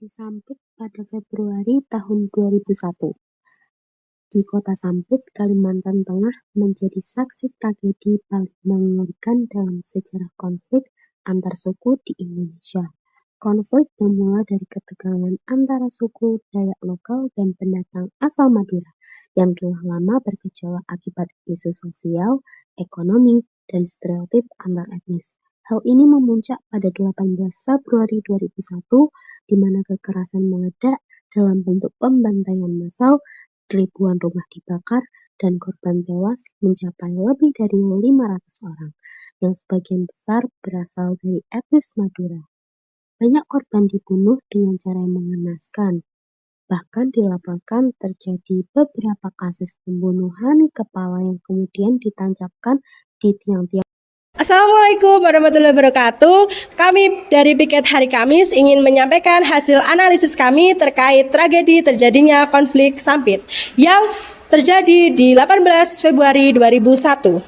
terjadi Sampit pada Februari tahun 2001. Di kota Sampit, Kalimantan Tengah menjadi saksi tragedi paling mengerikan dalam sejarah konflik antar suku di Indonesia. Konflik bermula dari ketegangan antara suku Dayak lokal dan pendatang asal Madura yang telah lama bergejolak akibat isu sosial, ekonomi, dan stereotip antar etnis. Hal ini memuncak pada 18 Februari 2001, di mana kekerasan meledak dalam bentuk pembantaian massal, ribuan rumah dibakar, dan korban tewas mencapai lebih dari 500 orang, yang sebagian besar berasal dari etnis Madura. Banyak korban dibunuh dengan cara yang mengenaskan. Bahkan dilaporkan terjadi beberapa kasus pembunuhan kepala yang kemudian ditancapkan di tiang-tiang. Assalamualaikum warahmatullahi wabarakatuh. Kami dari Piket Hari Kamis ingin menyampaikan hasil analisis kami terkait tragedi terjadinya konflik Sampit yang terjadi di 18 Februari 2001.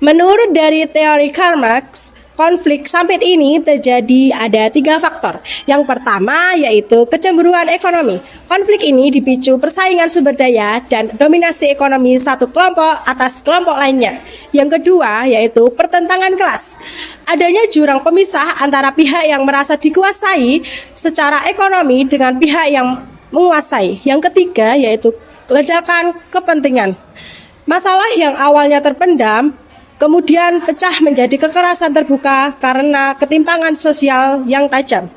Menurut dari teori Karl Marx, konflik Sampit ini terjadi ada 3 faktor. Yang pertama yaitu kecemburuan ekonomi. Konflik ini dipicu persaingan sumber daya dan dominasi ekonomi satu kelompok atas kelompok lainnya. Yang kedua yaitu pertentangan kelas. Adanya jurang pemisah antara pihak yang merasa dikuasai secara ekonomi dengan pihak yang menguasai. Yang ketiga yaitu ledakan kepentingan. Masalah yang awalnya terpendam kemudian pecah menjadi kekerasan terbuka karena ketimpangan sosial yang tajam.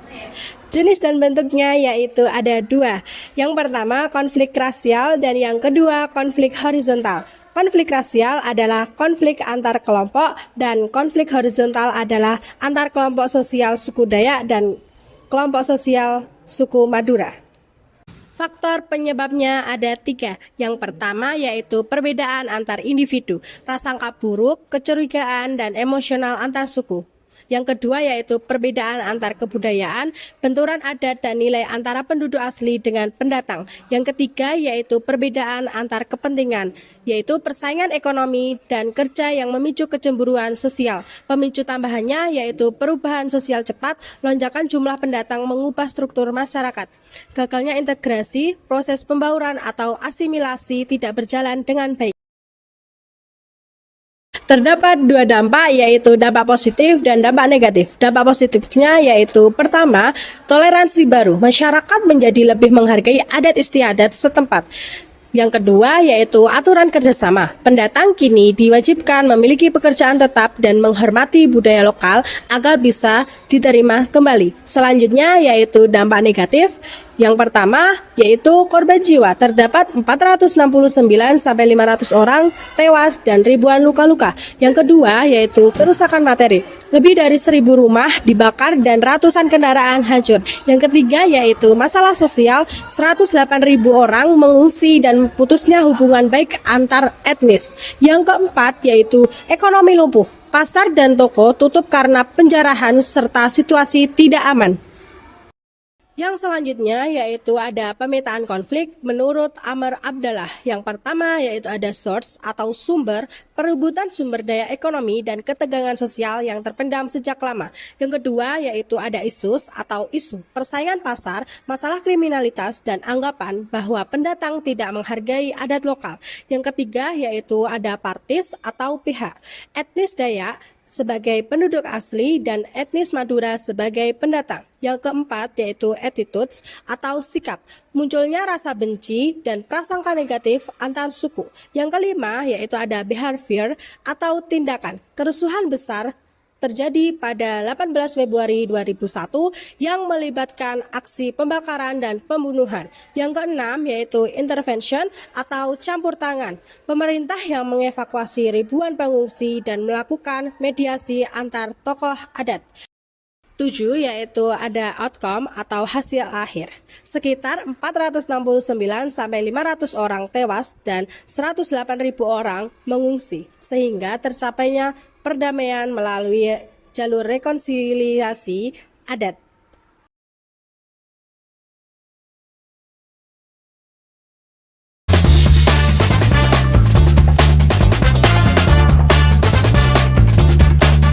Jenis dan bentuknya yaitu ada 2. Yang pertama konflik rasial dan yang kedua konflik horizontal. Konflik rasial adalah konflik antar kelompok dan konflik horizontal adalah antar kelompok sosial suku Dayak dan kelompok sosial suku Madura. Faktor penyebabnya ada 3. Yang pertama yaitu perbedaan antar individu, prasangka buruk, kecurigaan, dan emosional antar suku. Yang kedua yaitu perbedaan antar kebudayaan, benturan adat dan nilai antara penduduk asli dengan pendatang. Yang ketiga yaitu perbedaan antar kepentingan, yaitu persaingan ekonomi dan kerja yang memicu kecemburuan sosial. Pemicu tambahannya yaitu perubahan sosial cepat, lonjakan jumlah pendatang mengubah struktur masyarakat. Gagalnya integrasi, proses pembauran atau asimilasi tidak berjalan dengan baik. Terdapat 2 dampak yaitu dampak positif dan dampak negatif. Dampak positifnya yaitu pertama, toleransi baru. Masyarakat menjadi lebih menghargai adat istiadat setempat. Yang kedua yaitu aturan kerjasama. Pendatang kini diwajibkan memiliki pekerjaan tetap dan menghormati budaya lokal agar bisa diterima kembali. Selanjutnya yaitu dampak negatif. Yang pertama yaitu korban jiwa. Terdapat 469 sampai 500 orang tewas dan ribuan luka-luka. Yang kedua yaitu kerusakan materi. Lebih dari 1.000 rumah dibakar dan ratusan kendaraan hancur. Yang ketiga yaitu masalah sosial. 108.000 orang mengungsi dan putusnya hubungan baik antar etnis. Yang keempat yaitu ekonomi lumpuh. Pasar dan toko tutup karena penjarahan serta situasi tidak aman. Yang selanjutnya yaitu ada pemetaan konflik menurut Amr Abdallah. Yang pertama yaitu ada source atau sumber, perebutan sumber daya ekonomi dan ketegangan sosial yang terpendam sejak lama. Yang kedua yaitu ada issues atau isu, persaingan pasar, masalah kriminalitas dan anggapan bahwa pendatang tidak menghargai adat lokal. Yang ketiga yaitu ada partis atau pihak, etnis Dayak sebagai penduduk asli dan etnis Madura sebagai pendatang. Yang keempat yaitu attitudes atau sikap, munculnya rasa benci dan prasangka negatif antar suku. Yang kelima yaitu ada behavior atau tindakan, kerusuhan besar terjadi pada 18 Februari 2001 yang melibatkan aksi pembakaran dan pembunuhan. Yang keenam yaitu intervention atau campur tangan, pemerintah yang mengevakuasi ribuan pengungsi dan melakukan mediasi antar tokoh adat. 7 yaitu ada outcome atau hasil akhir. Sekitar 469 sampai 500 orang tewas dan 108.000 orang mengungsi sehingga tercapainya perdamaian melalui jalur rekonsiliasi adat.